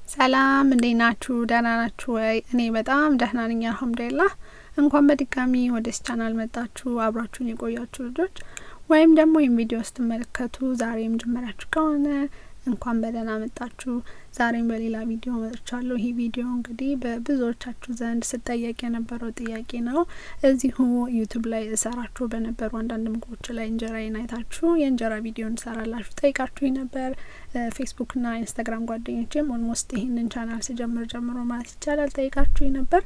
ሰላም እንዴት ናችሁ? ደህና ናችሁ ወይ? እኔ በጣም ደህና ነኝ አልሐምዱሊላህ። እንኳን በድጋሚ ወደ ቻናል መጣችሁ አብራችሁን የቆያችሁ ልጆች ወይም ደግሞ ይህን ቪዲዮ ስትመለከቱ ዛሬም ጀመራችሁ ከሆነ እንኳን በደህና መጣችሁ። ዛሬም በሌላ ቪዲዮ መጥቻለሁ። ይሄ ቪዲዮ እንግዲህ በብዙዎቻችሁ ዘንድ ስጠየቅ የነበረው ጥያቄ ነው። እዚሁ ዩቲዩብ ላይ እሰራችሁ በነበሩ አንዳንድ ምግቦች ላይ እንጀራዬን አይታችሁ የእንጀራ ቪዲዮ እንሰራላችሁ ጠይቃችሁኝ ነበር። ፌስቡክና ኢንስታግራም ጓደኞቼም ኦልሞስት ይሄንን ቻናል ስጀምር ጀምሮ ማለት ይቻላል ጠይቃችሁኝ ነበር።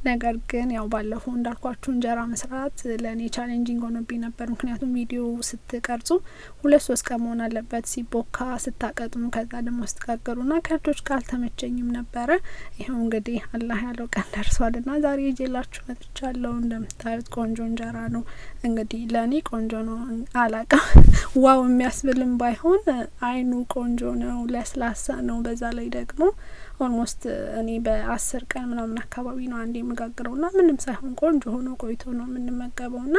ነገር ግን ያው ባለፈው እንዳልኳችሁ እንጀራ መስራት ለእኔ ቻሌንጂንግ ሆኖብኝ ነበር። ምክንያቱም ቪዲዮ ስትቀርጹ 2-3 ቀን መሆን አለበት ሲቦካ ስታቀጥኑ፣ ከዛ ደግሞ ስትጋገሩና ከልጆች ካልተመቸኝም ነበረ። ይኸው እንግዲህ አላህ ያለው ቀን ደርሷልና ዛሬ ይዤላችሁ መጥቻለሁ። እንደምታዩት ቆንጆ እንጀራ ነው። እንግዲህ ለእኔ ቆንጆ ነው አላቅም ዋው የሚያስብልም ባይሆን አይኑ ቆንጆ ነው፣ ለስላሳ ነው። በዛ ላይ ደግሞ ኦልሞስት እኔ በ10 ቀን ምናምን አካባቢ ነው አንዴ የምጋግረውና ምንም ሳይሆን ቆንጆ ሆኖ ቆይቶ ነው የምንመገበውና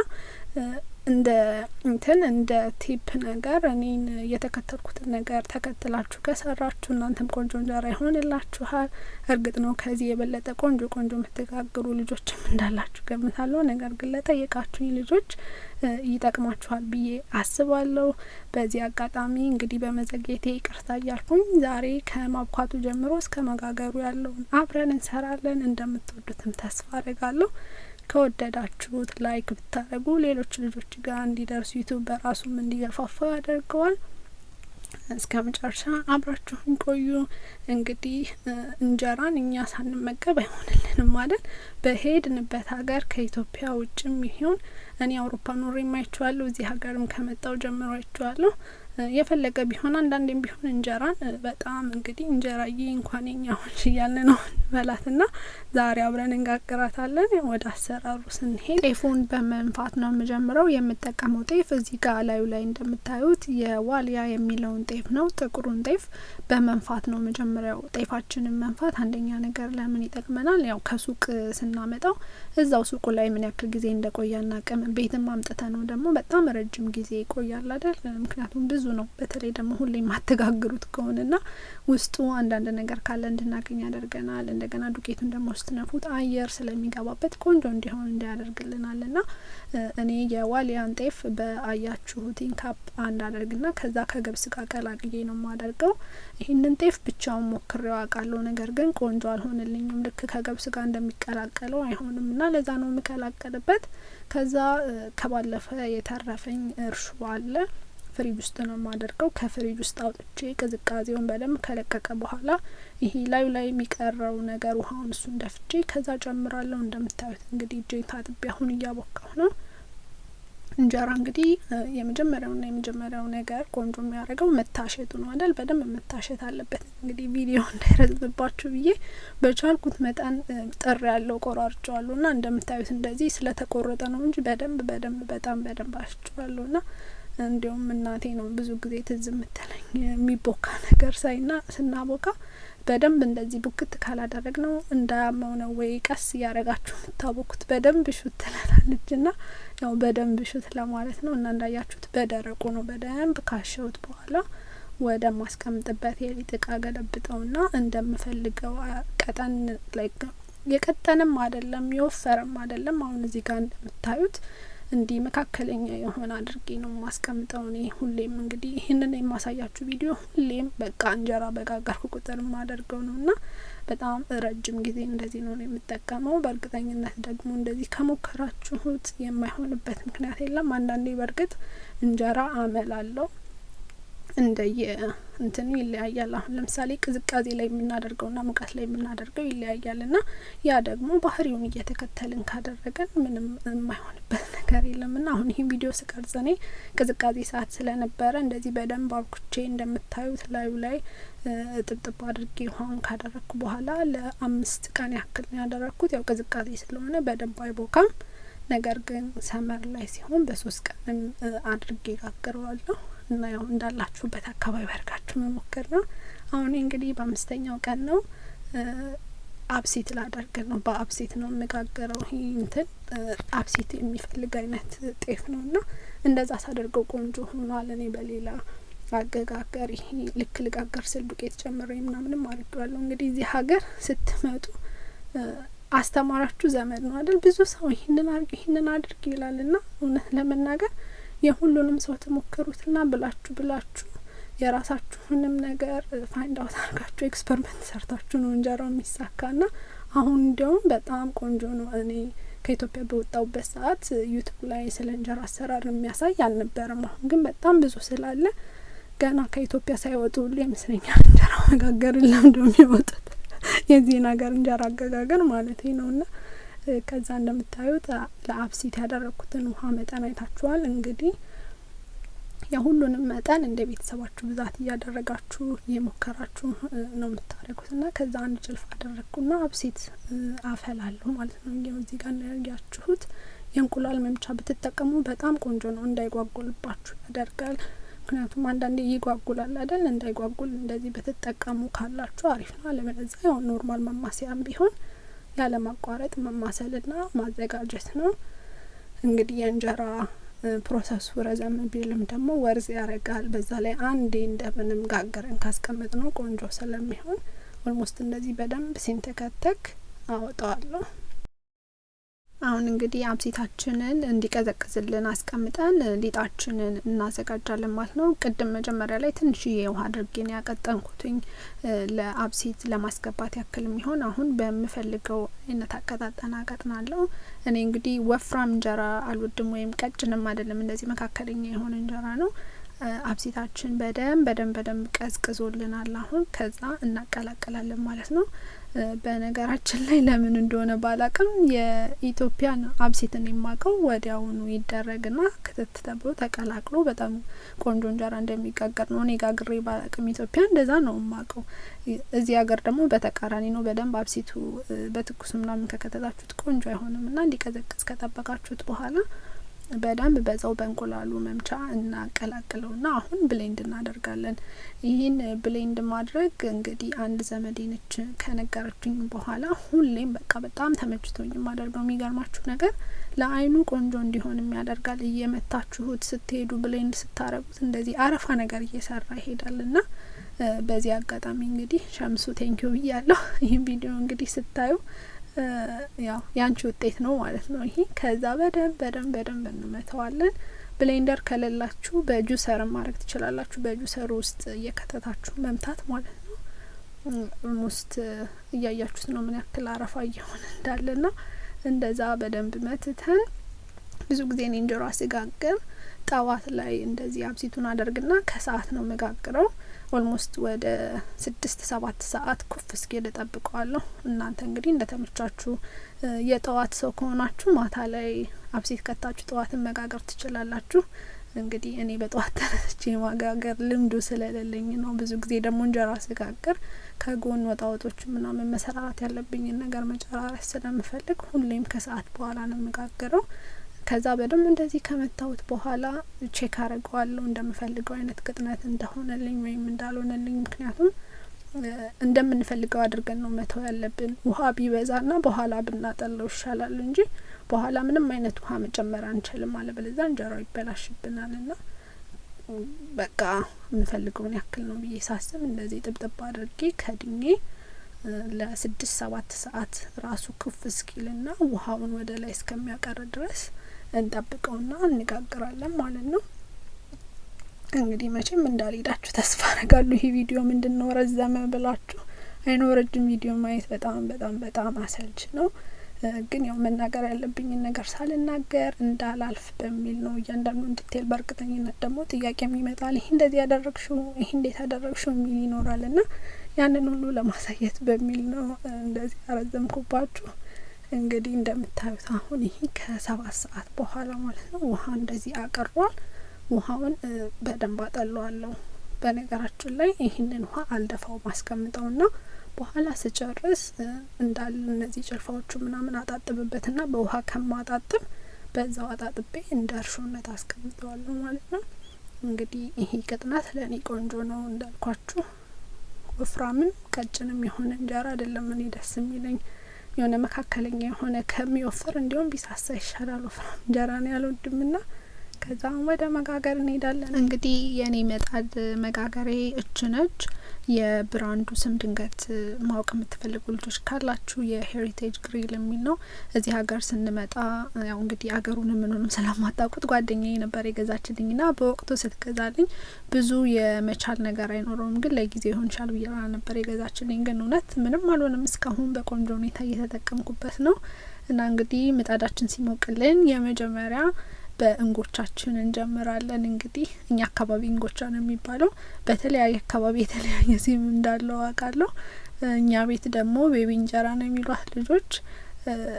እንደ ቲፕ ነገር እኔን የተከተልኩትን ነገር ተከትላችሁ ከሰራችሁ እናንተም ቆንጆ እንጀራ ይሆንላችኋል። እርግጥ ነው ከዚህ የበለጠ ቆንጆ የምትጋግሩ ልጆችም እንዳላችሁ ገምታለሁ። ነገር ግን ለጠየቃችሁኝ ልጆች ይጠቅማችኋል ብዬ አስባለሁ። በዚህ አጋጣሚ እንግዲህ በመዘግየቴ ይቅርታ እያልኩኝ ዛሬ ከማብኳቱ ጀምሮ እስከ መጋገሩ ያለውን አብረን እንሰራለን። እንደምትወዱትም ተስፋ አደርጋለሁ። ከወደዳችሁት ላይክ ብታደርጉ ሌሎች ልጆች ጋር እንዲደርሱ ዩቲዩብ በራሱም እንዲገፋፋ ያደርገዋል። እስከ መጨረሻ አብራችሁን ቆዩ። እንግዲህ እንጀራን እኛ ሳንመገብ አይሆንልንም ማለት በሄድንበት ሀገር ከኢትዮጵያ ውጭም ይሁን እኔ አውሮፓ ኖሬ አይቼዋለሁ፣ እዚህ ሀገርም ከመጣው ጀምሮ አይቼዋለሁ። የፈለገ ቢሆን አንዳንዴም ቢሆን እንጀራን በጣም እንግዲህ እንጀራዬ እንኳን ኛውን እያልን ነው እንበላትና ዛሬ አብረን እንጋግራታለን። ወደ አሰራሩ ስንሄድ ጤፉን በመንፋት ነው የምጀምረው። የምጠቀመው ጤፍ እዚህ ጋር ላዩ ላይ እንደምታዩት የዋልያ የሚለውን ጤፍ ነው። ጥቁሩን ጤፍ በመንፋት ነው መጀመሪያው። ጤፋችንን መንፋት አንደኛ ነገር ለምን ይጠቅመናል? ያው ከሱቅ ስናመጣው እዛው ሱቁ ላይ ምን ያክል ጊዜ እንደቆያና ቅም ቤትም አምጥተ ነው ደግሞ በጣም ረጅም ጊዜ ይቆያል አይደል? ምክንያቱም ብዙ ነው። በተለይ ደግሞ ሁሌ ማተጋግሩት ከሆነና ውስጡ አንዳንድ ነገር ካለ እንድናገኝ ያደርገናል። እንደገና ዱቄቱን ደግሞ ስትነፉት አየር ስለሚገባበት ቆንጆ እንዲሆን እንዲያደርግልናልና እኔ የዋሊያን ጤፍ በአያችሁቲን ካፕ አንድ አደርግና ከዛ ከገብስ ጋር ቀላቅዬ ነው የማደርገው። ይህንን ጤፍ ብቻውን ሞክሬው አውቃለሁ። ነገር ግን ቆንጆ አልሆነልኝም። ልክ ከገብስ ጋር እንደሚቀላቀለው አይሆንምና ለዛ ነው የምቀላቀልበት። ከዛ ከባለፈ የተረፈኝ እርሾ አለ ፍሪጅ ውስጥ ነው የማደርገው። ከፍሪጅ ውስጥ አውጥቼ ቅዝቃዜውን በደንብ ከለቀቀ በኋላ ይሄ ላዩ ላይ የሚቀረው ነገር ውሃውን እሱን ደፍቼ ከዛ ጨምራለሁ። እንደምታዩት እንግዲህ እጄን ታጥቤ አሁን እያቦካሁ ነው። እንጀራ እንግዲህ የመጀመሪያው ነገር ቆንጆ የሚያደርገው መታሸቱ ነው አይደል? በደንብ መታሸት አለበት። እንግዲህ ቪዲዮ እንዳይረዝምባችሁ ብዬ በቻልኩት መጠን ጥር ያለው ቆራርጬዋለሁና እንደምታዩት እንደዚህ ስለተቆረጠ ነው እንጂ በጣም በደንብ አሽጬዋለሁና እንዲሁም እናቴ ነው ብዙ ጊዜ ትዝ የምትለኝ የሚቦካ ነገር ሳይና ስናቦካ በደንብ እንደዚህ ቡክት ካላደረግ ነው እንዳያመው ነው ወይ ቀስ እያረጋችሁ የምታቦኩት በደንብ ሹት ትላለችና ያው በደንብ ሹት ለማለት ነው። እና እንዳያችሁት በደረቁ ነው በደንብ ካሸውት በኋላ ወደ ማስቀምጥበት የሊጥ እቃ ገለብጠውና እንደምፈልገው ቀጠን ላይክ የቀጠንም አይደለም የወፈረም አይደለም። አሁን እዚህ ጋር እንደምታዩት እንዲህ መካከለኛ የሆነ አድርጌ ነው ማስቀምጠው። እኔ ሁሌም እንግዲህ ይህንን የማሳያችሁ ቪዲዮ ሁሌም በቃ እንጀራ በጋገርኩ ቁጥር ማደርገው ነውና በጣም ረጅም ጊዜ እንደዚህ ነው የምጠቀመው። በእርግጠኝነት ደግሞ እንደዚህ ከሞከራችሁት የማይሆንበት ምክንያት የለም። አንዳንዴ በእርግጥ እንጀራ አመል አለው እንደየ እንትኑ ይለያያል። አሁን ለምሳሌ ቅዝቃዜ ላይ የምናደርገውና ሙቀት ላይ የምናደርገው ይለያያልና ያ ደግሞ ባህሪውን እየተከተልን ካደረገን ምንም የማይሆንበት ነገር የለምና አሁን ይሄን ቪዲዮ ስቀርጽ እኔ ቅዝቃዜ ሰዓት ስለነበረ እንደዚህ በደንብ አብኩቼ እንደምታዩት ላዩ ላይ ጥብጥብ አድርጌ ውሃውን ካደረኩ በኋላ ለ5 ቀን ያክል ነው ያደረኩት። ያው ቅዝቃዜ ስለሆነ በደንብ አይቦካም። ነገር ግን ሰመር ላይ ሲሆን በ3 ቀን አድርጌ ጋግረዋለሁ። እና ያው እንዳላችሁበት አካባቢ አድርጋችሁ መሞከር ነው። አሁን እንግዲህ በ5ኛው ቀን ነው አብሲት ላደርግ ነው። በአብሲት ነው የምጋገረው። ይሄ እንትን አብሲት የሚፈልግ አይነት ጤፍ ነውና እንደዛ ሳደርገው ቆንጆ ሆኗል። እኔ በሌላ አገጋገር ይሄ ልክ ልጋገር ስል ዱቄት ጨምሬ ምናምንም አድርጌዋለሁ። እንግዲህ እዚህ ሀገር ስትመጡ አስተማራችሁ ዘመድ ነው አይደል? ብዙ ሰው ይሄንን አድርግ ይላልና እውነት ለመናገር የሁሉንም ሰው ተሞክሩትና ብላችሁ የራሳችሁንም ነገር ፋይንድ አውት አድርጋችሁ ኤክስፐሪመንት ሰርታችሁ ነው እንጀራው የሚሳካና አሁን እንዲያውም በጣም ቆንጆ ነው። እኔ ከኢትዮጵያ በወጣሁበት ሰዓት ዩቲዩብ ላይ ስለ እንጀራ አሰራር የሚያሳይ አልነበረም። አሁን ግን በጣም ብዙ ስላለ ገና ከኢትዮጵያ ሳይወጡ ሁሉ ይመስለኛል እንጀራ መጋገርን ለምደው የሚወጡት የዚህ ነገር እንጀራ አገጋገር ማለት ነውና ከዛ እንደምታዩት ለአብሲት ያደረኩትን ውሃ መጠን አይታችኋል። እንግዲህ የሁሉንም መጠን እንደ ቤተሰባችሁ ብዛት እያደረጋችሁ የሞከራችሁ ነው የምታደርጉትና ከዛ አንድ ጭልፍ አደረግኩና አብሲት አፈላለሁ ማለት ነው። እዚህ ጋር እንዳያችሁት የእንቁላል መምቻ ብትጠቀሙ በጣም ቆንጆ ነው፣ እንዳይጓጉልባችሁ ያደርጋል። ምክንያቱም አንዳንዴ ይጓጉላል አይደል? እንዳይጓጉል እንደዚህ ብትጠቀሙ ካላችሁ አሪፍ ነው። አለበለዚያ ያው ኖርማል ማማሰያም ቢሆን ያለ ማቋረጥ መማሰልና ማዘጋጀት ነው። እንግዲህ የእንጀራ ፕሮሰሱ ረዘም ቢልም ደግሞ ወርዝ ያረጋል። በዛ ላይ አንዴ እንደምንም ጋገረን ካስቀመጥ ነው ቆንጆ ስለሚሆን ኦልሞስት እንደዚህ በደንብ ሲንተከተክ አወጣዋለሁ። አሁን እንግዲህ አብሲታችንን እንዲቀዘቅዝልን አስቀምጠን ሊጣችንን እናዘጋጃለን ማለት ነው። ቅድም መጀመሪያ ላይ ትንሽዬ ውሃ አድርጌ ነው ያቀጠንኩትኝ ለአብሲት ለማስገባት ያክል የሚሆን። አሁን በምፈልገው አይነት አቀጣጠና አቀጥናለሁ። እኔ እንግዲህ ወፍራም እንጀራ አልወድም ወይም ቀጭንም አይደለም፣ እንደዚህ መካከለኛ የሆነ እንጀራ ነው። አብሲታችን በደንብ ቀዝቅዞልናል። አሁን ከዛ እናቀላቀላለን ማለት ነው። በነገራችን ላይ ለምን እንደሆነ ባላቅም የኢትዮጵያን አብሲትን የማቀው ወዲያውኑ ይደረግና ክትት ተብሎ ተቀላቅሎ በጣም ቆንጆ እንጀራ እንደሚጋገር ነው። እኔ ጋግሬ ባላቅም ኢትዮጵያ እንደዛ ነው የማቀው። እዚህ ሀገር ደግሞ በተቃራኒ ነው። በደንብ አብሲቱ በትኩስ ምናምን ከከተታችሁት ቆንጆ አይሆንም እና እንዲቀዘቅዝ ከጠበቃችሁት በኋላ በደንብ በዛው በእንቁላሉ መምቻ እናቀላቅለውና አሁን ብሌንድ እናደርጋለን። ይህን ብሌንድ ማድረግ እንግዲህ አንድ ዘመዴ ነች ከነገረችኝ በኋላ ሁሌም በቃ በጣም ተመችቶኝ የማደርገው። የሚገርማችሁ ነገር ለአይኑ ቆንጆ እንዲሆን የሚያደርጋል። እየመታችሁት ስትሄዱ ብሌንድ ስታረጉት እንደዚህ አረፋ ነገር እየሰራ ይሄዳልና በዚህ አጋጣሚ እንግዲህ ሸምሱ ቴንኪዩ ብያለሁ። ይህን ቪዲዮ እንግዲህ ስታዩ ያው ያንቺ ውጤት ነው ማለት ነው ይሄ። ከዛ በደንብ እንመተዋለን። ብሌንደር ከሌላችሁ በጁሰር ማድረግ ትችላላችሁ። በጁሰር ውስጥ እየከተታችሁ መምታት ማለት ነው። ኦልሞስት እያያችሁት ነው ምን ያክል አረፋ እየሆነ እንዳለና እንደዛ በደንብ መትተን ብዙ ጊዜ እኔ እንጀራ ስጋግር ጠዋት ላይ እንደዚህ አብሲቱን አደርግና ከሰዓት ነው መጋግረው። ኦልሞስት ወደ 6-7 ሰዓት ኩፍ እስኪል እጠብቀዋለሁ። እናንተ እንግዲህ እንደተመቻችሁ የጠዋት ሰው ከሆናችሁ ማታ ላይ አብሲት ከታችሁ ጠዋትን መጋገር ትችላላችሁ። እንግዲህ እኔ በጠዋት ተነስቼ ማጋገር ልምዱ ስለሌለኝ ነው። ብዙ ጊዜ ደግሞ እንጀራ ስጋግር ከጎን ወጣወጦች ምናምን መሰራራት ያለብኝን ነገር መጨራረስ ስለምፈልግ ሁሌም ከሰዓት በኋላ ነው መጋገረው። ከዛ በደንብ እንደዚህ ከመታውት በኋላ ቼክ አረጋዋለሁ እንደምፈልገው አይነት ቅጥነት እንደሆነልኝ ወይም እንዳልሆነልኝ። ምክንያቱም እንደምንፈልገው አድርገን ነው መተው ያለብን። ውሃ ቢበዛና በኋላ ብናጠለው ይሻላል እንጂ በኋላ ምንም አይነት ውሃ መጨመር አንችልም፣ አለበለዚያ እንጀራው ይበላሽብናልና በቃ የምፈልገውን ያክል ነው ብዬ ሳስብ እንደዚህ ጥብጥብ አድርጌ ከድኜ ለ6-7 ሰዓት ራሱ ኩፍ እስኪልና ውሃውን ወደ ላይ እስከሚያቀር ድረስ እንጠብቀውና እንጋግራለን ማለት ነው። እንግዲህ መቼም እንዳልሄዳችሁ ተስፋ አረጋለሁ። ይሄ ቪዲዮ ምንድነው ረዘመ ብላችሁ አይኖርጅም ቪዲዮ ማየት በጣም አሰልች ነው። ግን ያው መናገር ያለብኝን ነገር ሳልናገር እንዳላልፍ በሚል ነው እያንዳንዱን ዲቴል። በእርግጠኝነት ደግሞ ጥያቄ የሚመጣል ይሄ እንደዚህ ያደረግሽው ይሄ እንዴት ያደረግሽው የሚል ይኖራልና ያንን ሁሉ ለማሳየት በሚል ነው እንደዚህ ያረዘምኩባችሁ። እንግዲህ እንደምታዩት አሁን ይሄ ከ7 ሰዓት በኋላ ማለት ነው ውሃ እንደዚህ አቀርቧል። ውሃውን በደንብ አጠለዋለሁ። በነገራችን ላይ ይህንን ውሃ አልደፋው ማስቀምጠውና በኋላ ስጨርስ እንዳል እነዚህ ጭልፋዎቹ ምናምን አጣጥብበትና በውሃ ከማጣጥብ በዛው አጣጥቤ እንደርሾነት አስቀምጠዋለሁ ማለት ነው። እንግዲህ ይሄ ቅጥነት ለኔ ቆንጆ ነው እንዳልኳችሁ። ወፍራምም ቀጭንም የሆነ እንጀራ አይደለም እኔ ደስ የሚለኝ የሆነ መካከለኛ የሆነ ከሚወፍር እንዲሁም ቢሳሳ ይሻላል። ወፍራም እንጀራ ነው ያልወድምና ከዛ ወደ መጋገር እንሄዳለን። እንግዲህ የኔ ምጣድ መጋገሬ እች ነች። የብራንዱ ስም ድንገት ማወቅ የምትፈልጉ ልጆች ካላችሁ የሄሪቴጅ ግሪል የሚል ነው። እዚህ ሀገር ስንመጣ ያው እንግዲህ ሀገሩንም ምኑንም ስለማታውቁት ጓደኛዬ ነበር የገዛችልኝና በወቅቱ ስትገዛልኝ ብዙ የመቻል ነገር አይኖረውም፣ ግን ለጊዜው ይሆንሻል ብዬ ነበር የገዛችልኝ። ግን እውነት ምንም አልሆነም። እስካሁን በቆንጆ ሁኔታ እየተጠቀምኩበት ነው። እና እንግዲህ ምጣዳችን ሲሞቅልን የመጀመሪያ በእንጎቻችን እንጀምራለን። እንግዲህ እኛ አካባቢ እንጎቻ ነው የሚባለው፣ በተለያየ አካባቢ የተለያየ ስም እንዳለው አውቃለሁ። እኛ ቤት ደግሞ ቤቢ እንጀራ ነው የሚሏት ልጆች።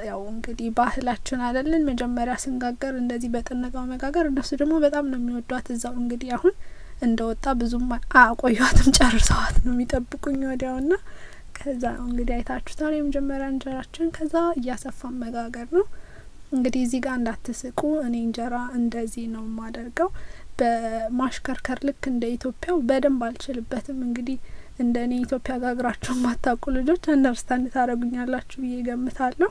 ያው እንግዲህ ባህላችን አይደለን መጀመሪያ ስንጋገር እንደዚህ በጥንቃቄ መጋገር። እነሱ ደግሞ በጣም ነው የሚወዷት። እዛው እንግዲህ አሁን እንደወጣ ብዙም አቆዩዋትም፣ ጨርሰዋት ነው የሚጠብቁኝ ወዲያውና። ከዛ እንግዲህ አይታችሁታል የመጀመሪያ እንጀራችን። ከዛ እያሰፋን መጋገር ነው። እንግዲህ እዚህ ጋር እንዳትስቁ፣ እኔ እንጀራ እንደዚህ ነው የማደርገው። በማሽከርከር ልክ እንደ ኢትዮጵያው በደንብ አልችልበትም። እንግዲህ እንደ እኔ ኢትዮጵያ ጋግራችሁ ማታውቁ ልጆች አንደርስታንድ ታደርጉኛላችሁ ብዬ ገምታለሁ።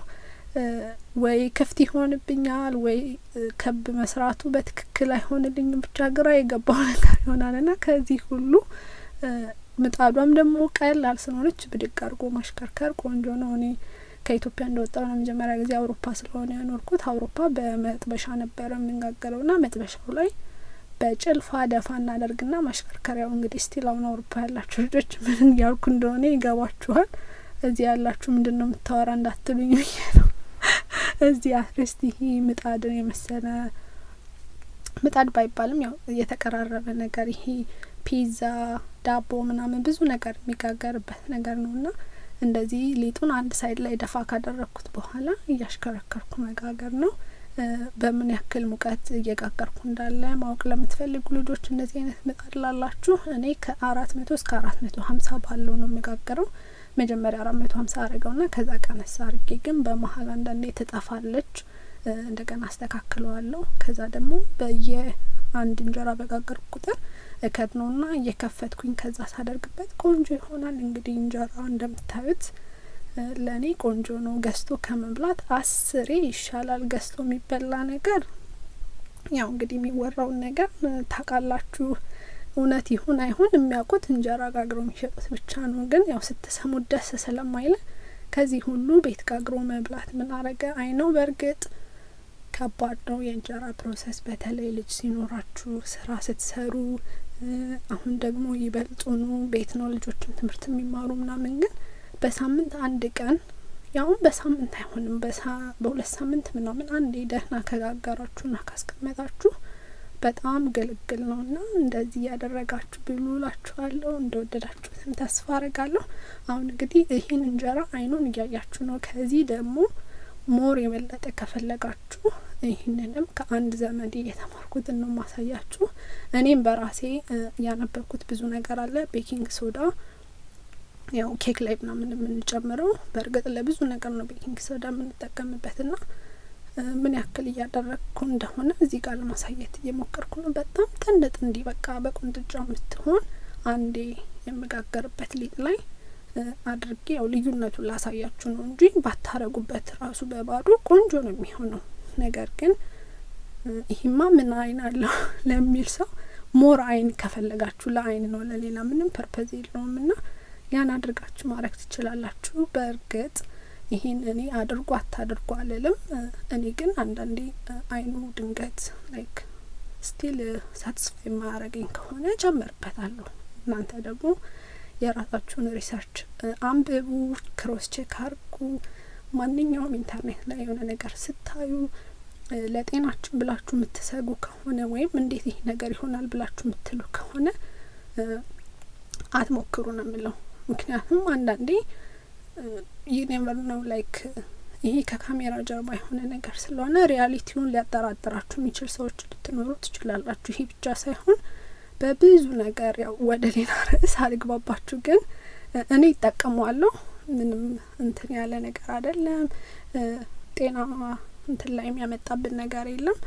ወይ ክፍት ይሆንብኛል፣ ወይ ከብ መስራቱ በትክክል አይሆንልኝም። ብቻ ግራ የገባው ነገር ይሆናልና ከዚህ ሁሉ ምጣዷም ደግሞ ቀላል ስለሆነች ብድግ አድርጎ ማሽከርከር ቆንጆ ነው። እኔ ከኢትዮጵያ እንደወጣው ነው መጀመሪያ ጊዜ አውሮፓ ስለሆነ ያኖርኩት። አውሮፓ በመጥበሻ ነበረ የምንጋገረውና መጥበሻው ላይ በጭልፋ ደፋ እናደርግና ማሽከርከሪያው እንግዲህ ስቲል አሁን አውሮፓ ያላችሁ ልጆች ምን እያልኩ እንደሆነ ይገባችኋል። እዚህ ያላችሁ ምንድነው የምታወራ እንዳትሉኝ ብዬ ነው። እዚህ አትሊስት ይሄ ምጣድን የመሰለ ምጣድ ባይባልም ያው የተቀራረበ ነገር ይሄ ፒዛ፣ ዳቦ ምናምን ብዙ ነገር የሚጋገርበት ነገር ነውና እንደዚህ ሊጡን አንድ ሳይድ ላይ ደፋ ካደረኩት በኋላ እያሽከረከርኩ መጋገር ነው። በምን ያክል ሙቀት እየጋገርኩ እንዳለ ማወቅ ለምትፈልጉ ልጆች እንደዚህ አይነት ምጣድ ላላችሁ እኔ ከ400 እስከ 450 ባለው ነው የምጋገረው። መጀመሪያ 450 አረገውና ከዛ ቀነስ አርጌ ግን በመሀል አንዳንዴ ትጠፋለች፣ እንደገና አስተካክለዋለሁ። ከዛ ደግሞ በየአንድ እንጀራ በጋገርኩ ቁጥር እከድነውና እየከፈትኩኝ ከዛ ሳደርግበት ቆንጆ ይሆናል። እንግዲህ እንጀራ እንደምታዩት ለኔ ቆንጆ ነው። ገዝቶ ከመብላት 10 ይሻላል። ገዝቶ የሚበላ ነገር ያው እንግዲህ የሚወራውን ነገር ታውቃላችሁ፣ እውነት ይሁን አይሁን የሚያውቁት እንጀራ ጋግረው የሚሸጡት ብቻ ነው። ግን ያው ስትሰሙት ደስ ስለማይል ከዚህ ሁሉ ቤት ጋግሮ መብላት ምን አረገ አይነው። በእርግጥ ከባድ ነው የእንጀራ ፕሮሰስ፣ በተለይ ልጅ ሲኖራችሁ ስራ ስትሰሩ። አሁን ደግሞ ይበልጡኑ ቤት ነው ልጆችን ትምህርት የሚማሩ ምናምን። ግን በሳምንት አንድ ቀን ያውን በሳምንት አይሆንም፣ በሁለት ሳምንት ምናምን አንዴ ደህና ከጋገራችሁና ካስቀመጣችሁ በጣም ግልግል ነውና እንደዚህ ያደረጋችሁ ብሉ ላችኋለሁ። እንደወደዳችሁትም ተስፋ አረጋለሁ። አሁን እንግዲህ ይህን እንጀራ አይኑን እያያችሁ ነው። ከዚህ ደግሞ ሞር የበለጠ ከፈለጋችሁ ይህንንም ከአንድ ዘመድ የተማርኩትን ነው ማሳያችሁ። እኔም በራሴ ያነበብኩት ብዙ ነገር አለ። ቤኪንግ ሶዳ ያው ኬክ ላይ ምናምን የምንጨምረው፣ በእርግጥ ለብዙ ነገር ነው ቤኪንግ ሶዳ የምንጠቀምበትና ምን ያክል እያደረግኩ እንደሆነ እዚህ ጋር ለማሳየት እየሞከርኩ ነው። በጣም ጥንድ እንዲህ በቃ በቁንጥጫ የምትሆን አንዴ የምጋገርበት ሊጥ ላይ አድርጌ ያው ልዩነቱን ላሳያችሁ ነው እንጂ ባታረጉበት ራሱ በባዶ ቆንጆ ነው የሚሆነው። ነገር ግን ይሄማ ምን አይን አለው ለሚል ሰው ሞር አይን ከፈለጋችሁ ለአይን ነው፣ ለሌላ ምንም ፐርፐዝ የለውም። እና ያን አድርጋችሁ ማድረግ ትችላላችሁ። በእርግጥ ይሄን እኔ አድርጓ አታድርጓ አልልም። እኔ ግን አንዳንዴ አይኑ ድንገት ላይክ ስቲል ሳቲስፋይ ማያረገኝ ከሆነ ጨምርበታለሁ። እናንተ ደግሞ የራሳችሁን ሪሰርች አንብቡ፣ ክሮስ ቼክ አርጉ። ማንኛውም ኢንተርኔት ላይ የሆነ ነገር ስታዩ ለጤናችን ብላችሁ የምትሰጉ ከሆነ ወይም እንዴት ይሄ ነገር ይሆናል ብላችሁ የምትሉ ከሆነ አትሞክሩ ነው የምለው። ምክንያቱም አንዳንዴ you never know like ይሄ ከካሜራ ጀርባ የሆነ ነገር ስለሆነ ሪያሊቲውን ሊያጠራጥራችሁ የሚችል ሰዎች ልትኖሩ ትችላላችሁ። ይሄ ብቻ ሳይሆን በብዙ ነገር ያው ወደ ሌላ ርዕስ አልግባባችሁ፣ ግን እኔ እጠቀመዋለሁ። ምንም እንትን ያለ ነገር አይደለም። ጤና እንትን ላይ የሚያመጣብን ነገር የለም።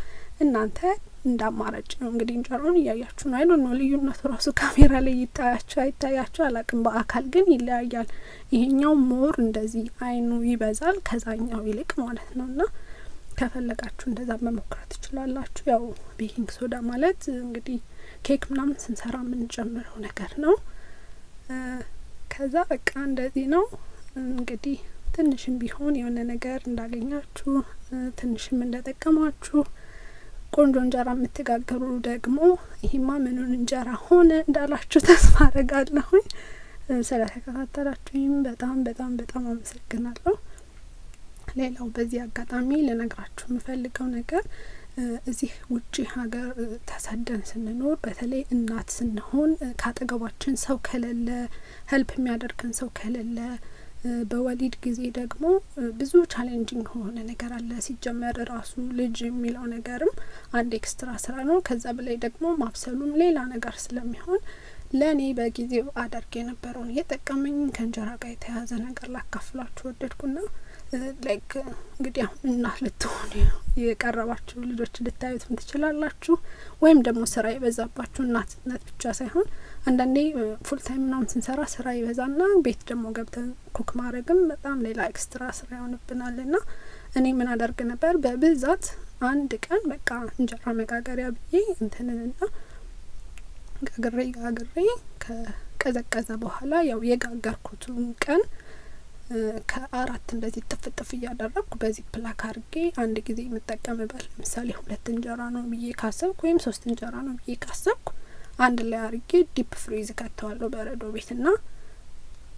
እናንተ እንዳማራጭ ነው እንግዲህ እንጀራውን እያያችሁ ነው። አይዶን ነው ልዩነቱ ራሱ ካሜራ ላይ ይታያችሁ አይታያችሁ አላቅም፣ በአካል ግን ይለያያል። ይሄኛው ሞር እንደዚህ አይኑ ይበዛል ከዛኛው ይልቅ ማለት ነውና ከፈለጋችሁ እንደዛ መሞከር ትችላላችሁ። ያው ቤኪንግ ሶዳ ማለት እንግዲህ ኬክ ምናምን ስንሰራ የምንጨምረው ነገር ነው። ከዛ በቃ እንደዚህ ነው እንግዲህ ትንሽም ቢሆን የሆነ ነገር እንዳገኛችሁ ትንሽም እንደጠቀማችሁ ቆንጆ እንጀራ የምትጋገሩ ደግሞ ይሄማ ምኑን እንጀራ ሆነ እንዳላችሁ ተስፋ አደርጋለሁ። ስለተከታተላችሁኝ በጣም በጣም በጣም አመሰግናለሁ። ሌላው በዚህ አጋጣሚ ልነግራችሁ የምፈልገው ነገር እዚህ ውጪ ሀገር ተሰደን ስንኖር በተለይ እናት ስንሆን ካጠገባችን ሰው ከሌለ ሄልፕ የሚያደርገን ሰው ከሌለ በወሊድ ጊዜ ደግሞ ብዙ ቻሌንጂንግ የሆነ ነገር አለ። ሲጀመር ራሱ ልጅ የሚለው ነገርም አንድ ኤክስትራ ስራ ነው። ከዛ በላይ ደግሞ ማብሰሉም ሌላ ነገር ስለሚሆን ለኔ በጊዜው አደርግ የነበረውን እየጠቀመኝ ከእንጀራ ጋር የተያያዘ ነገር ላካፍላችሁ ወደድኩና ላይክ እንግዲህ አሁን እናት ልትሆኑ የቀረባችሁ ልጆች ልታዩትም ትችላላችሁ። ወይም ደግሞ ስራ የበዛባችሁ እናትነት ብቻ ሳይሆን አንዳንዴ ፉል ታይም ምናምን ስንሰራ ስራ ይበዛና ቤት ደግሞ ገብተን ኩክ ማድረግም በጣም ሌላ ኤክስትራ ስራ ይሆንብናልና እኔ ምን አደርግ ነበር በብዛት አንድ ቀን በቃ እንጀራ መጋገሪያ ብዬ እንትንንና ጋግሬ ከቀዘቀዘ በኋላ ያው የጋገርኩትን ቀን ከአራት እንደዚህ ጥፍጥፍ እያደረግኩ በዚህ ፕላክ አድርጌ አንድ ጊዜ የምጠቀምበት ለምሳሌ 2 እንጀራ ነው ብዬ ካሰብኩ ወይም 3 እንጀራ ነው ብዬ ካሰብኩ አንድ ላይ አድርጌ ዲፕ ፍሪዝ ከተዋለሁ በረዶ ቤትና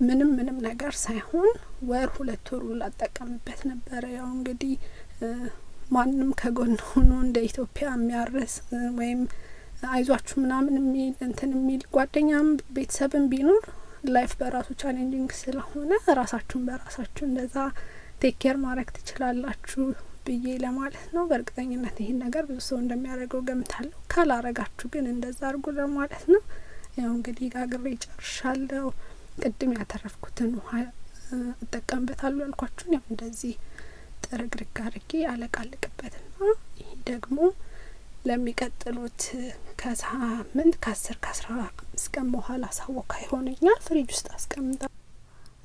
ምንም ነገር ሳይሆን ወር 2 ወር ላጠቀምበት ነበረ። ያው እንግዲህ ማንም ከጎን ሆኖ እንደ ኢትዮጵያ የሚያርስ ወይም አይዟችሁ ምናምን የሚል እንትን የሚል ጓደኛም ቤተሰብም ቢኖር ላይፍ በራሱ ቻሌንጂንግ ስለሆነ ራሳችሁን በራሳችሁ እንደዛ ቴክ ኬር ማድረግ ትችላላችሁ ብዬ ለማለት ነው። በእርግጠኝነት ይሄን ነገር ብዙ ሰው እንደሚያደርገው ገምታለሁ። ካላረጋችሁ ግን እንደዛ አድርጉ ለማለት ነው። ያው እንግዲህ ጋግሬ ጨርሻለሁ። ቅድም ያተረፍኩትን ውሃ እጠቀምበታለሁ ያልኳችሁን ያው እንደዚህ ጥርግርግ አድርጌ አለቃልቅበትና ይሄ ደግሞ ለሚቀጥሉት ከሳምንት ከ10 ከ15 ቀን በኋላ ሳወካ ይሆነኛል። ፍሪጅ ውስጥ አስቀምጣ።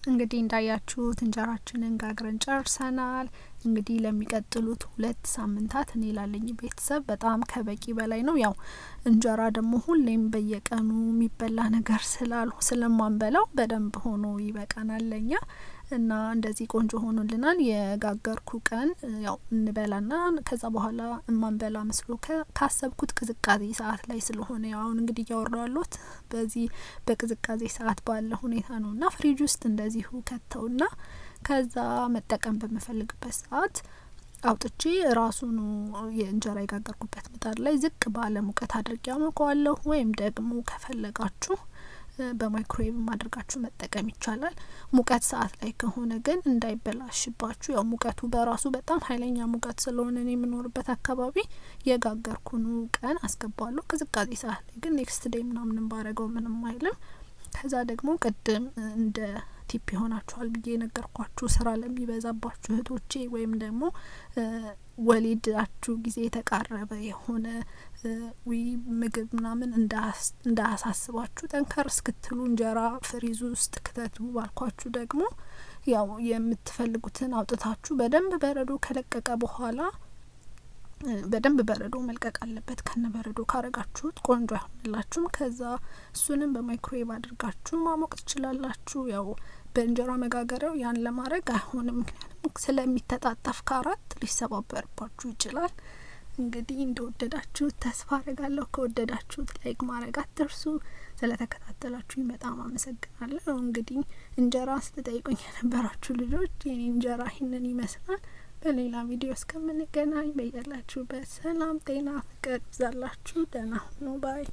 እንግዲህ እንዳያችሁት እንጀራችንን ጋግረን ጨርሰናል። እንግዲህ ለሚቀጥሉት 2 ሳምንታት እኔ ላለኝ ቤተሰብ በጣም ከበቂ በላይ ነው። ያው እንጀራ ደግሞ ሁሌም በየቀኑ የሚበላ ነገር ስለማንበላው በደንብ ሆኖ ይበቃናል ለኛ እና እንደዚህ ቆንጆ ሆኖልናል። የጋገርኩ ቀን ያው እንበላና ከዛ በኋላ እማንበላ መስሎ ካሰብኩት ቅዝቃዜ ሰዓት ላይ ስለሆነ ያው አሁን እንግዲህ ያወራዋለሁት በዚህ በቅዝቃዜ ሰዓት ባለ ሁኔታ ነውና ፍሪጅ ውስጥ እንደዚሁ ከተውና ከዛ መጠቀም በመፈልግበት ሰዓት አውጥቼ ራሱን የእንጀራ የጋገርኩበት ምጣድ ላይ ዝቅ ባለ ሙቀት አድርጌ አሞቀዋለሁ። ወይም ደግሞ ከፈለጋችሁ በማይክሮዌቭ ማድረጋችሁ መጠቀም ይቻላል። ሙቀት ሰዓት ላይ ከሆነ ግን እንዳይበላሽባችሁ ያው ሙቀቱ በራሱ በጣም ኃይለኛ ሙቀት ስለሆነ እኔ የምኖርበት አካባቢ የጋገርኩኑ ቀን አስገባለሁ። ቅዝቃዜ ሰዓት ላይ ግን ኔክስት ዴይ ምናምን ባረገው ምንም አይልም። ከዛ ደግሞ ቅድም እንደ ቲፕ ይሆናችኋል ብዬ ነገርኳችሁ ስራ ለሚበዛባችሁ እህቶቼ ወይም ደግሞ ወሊዳችሁ ጊዜ የተቃረበ የሆነ ምግብ ምናምን እንዳያሳስባችሁ ጠንከር እስክትሉ እንጀራ ፍሪዝ ውስጥ ክተቱ ባልኳችሁ ደግሞ ያው የምትፈልጉትን አውጥታችሁ በደንብ በረዶ ከለቀቀ በኋላ በደንብ በረዶ መልቀቅ አለበት። ከነ በረዶ ካረጋችሁት ቆንጆ አይሆንላችሁም። ከዛ እሱንም በማይክሮዌቭ አድርጋችሁ ማሞቅ ትችላላችሁ። ያው በእንጀራ መጋገሪያው ያን ለማድረግ አይሆንም፣ ምክንያቱም ስለሚተጣጠፍ ከአራት ሊሰባበርባችሁ ይችላል። እንግዲህ እንደወደዳችሁት ተስፋ አረጋለሁ። ከወደዳችሁት ላይክ ማድረግ አትርሱ። ስለተከታተላችሁኝ በጣም አመሰግናለሁ። እንግዲህ እንጀራ ስትጠይቁኝ የነበራችሁ ልጆች የኔ እንጀራ ይህንን ይመስላል። በሌላ ቪዲዮ እስከምንገናኝ በያላችሁበት ሰላም፣ ጤና፣ ፍቅር ይብዛላችሁ። ደህና ሁኑ ባይ